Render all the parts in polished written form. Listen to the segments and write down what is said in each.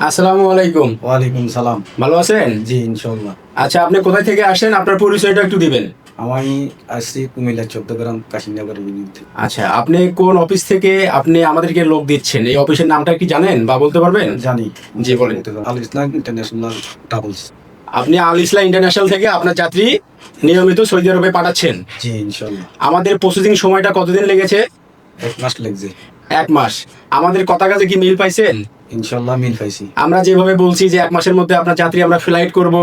আসসালামু আলাইকুম। ওয়ালাইকুম সালাম। ভালো আছেন? জি, ইনশাল্লাহ। আচ্ছা, আপনি কোথায় থেকে আসেন? আপনার পরিচয়টা একটু দিবেন। আমি আসছি কুমিল্লা চৌদ্দগ্রাম কাশিমনগর ইউনিয়ন। আচ্ছা, আপনি কোন অফিস থেকে আপনি আমাদেরকে লোক দিচ্ছেন? এই অফিসের নামটা কি জানেন বা বলতে পারবেন? জানি। জি, বলেন। আল ইসলাম ইন্টারন্যাশনাল ট্রাভেলস। আপনি আল ইসলাম ইন্টারন্যাশনাল থেকে আপনার যাত্রী নিয়মিত সৌদি আরবে পাঠাচ্ছেন। জি, ইনশাল্লাহ। আমাদের প্রসেসিং সময়টা কতদিন লেগেছে? 1 মাস লাগছে। 1 মাস। আমাদের কথা কাজে কি মিল পাইছেন? ইনশাল্লাহ মিল পাইছি। আমরা যেভাবে বলছি যে 1 মাসের মধ্যে আপনার যাত্রী আমরা ফ্লাইট করব,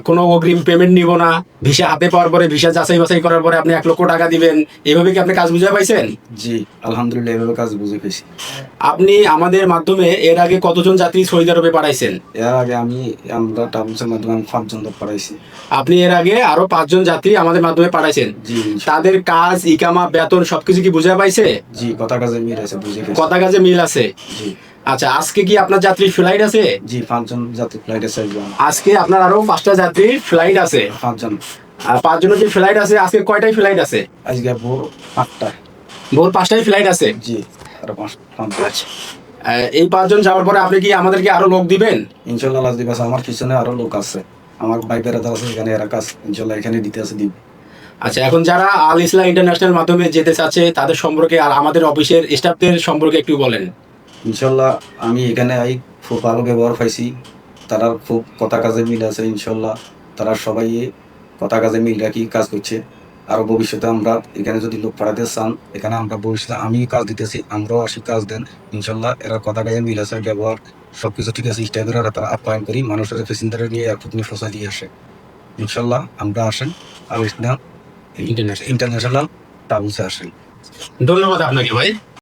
কোনো অগ্রিম পেমেন্ট নিব না, ভিসা হাতে পাওয়ার পরে ভিসা যাচাই বাছাই করার পরে আপনি 1 লক্ষ টাকা দিবেন, এভাবে কি আপনি কাজ বুঝে পাইছেন? জি, আলহামদুলিল্লাহ এভাবে কাজ বুঝে পেয়েছি। আপনি আমাদের মাধ্যমে এর আগে কতজন যাত্রী সৌদি আরবে পাঠাইছেন? এর আগে আমরা ট্রাভেলসের মাধ্যমে 5 জন লোক পাঠাইছি। আপনি এর আগে আরো 5 জন যাত্রী আমাদের মাধ্যমে পাঠাইছেন। জি, তাদের কাজ, ইকামা, বেতন সবকিছু কি বুঝে পাইছে? জি, কথা কাজে মিল আছে, বুঝে পেয়েছি। কথা কাজে মিল আছে। জি, আচ্ছা, আজকে কি আপনার যাত্রীর ফ্লাইট আছে? জি, 5 জন যাত্রী ফ্লাইটে চাইলাম। আজকে আপনার আরো 5টা যাত্রীর ফ্লাইট আছে। 5 জন। আর 5 জনের যে ফ্লাইট আছে, আজকে কয়টায় ফ্লাইট আছে? আজকে ভোর 8টায়। ভোর 5টায় ফ্লাইট আছে। জি, আরো 5 আচ্ছা, এই 5 জন যাওয়ার পরে আপনি কি আমাদেরকে আরো লোক দিবেন? ইনশাল্লাহ লাজদিব আছে, আমার পিছনে আরো লোক আছে, আমার ভাই বেড়াদার আছে এখানে, এরা কাজ ইনশাল্লাহ এখানে দিতে আছে, দিব। আচ্ছা, এখন যারা আল ইসলাম ইন্টারন্যাশনাল মাধ্যমে যেতে চাচ্ছে তাদের সম্পর্কে আর আমাদের অফিসের স্টাফদের সম্পর্কে একটু বলেন। ইনশাল্লাহ আমি এখানে খুব ভালো ব্যবহার পাইছি, তারা খুব কথা কাজে মিল আছে। ইনশাল্লাহ তারা সবাই কথা কাজে মিল রাখি কাজ করছে। আরো ভবিষ্যতে আমরা এখানে যদি লোক পাঠাতে চান, এখানে আমরা ভবিষ্যতে আমি কাজ দিতেছি, আমরাও আসি কাজ দেন। ইনশাল্লাহ এরা কথা কাজে মিল আছে, ব্যবহার সবকিছু ঠিক আছে। স্টাফের তারা আপ্যায়ন করি, মানুষের প্যাসেঞ্জারে নিয়ে এয়ারপোর্ট নিয়ে ফসা দিয়ে আসে। ইনশাল্লাহ আমরা আসেন আর ইসলাম ইন্টারন্যাশনাল ট্রাভেলসে আসেন। ধন্যবাদ আপনাকে ভাই।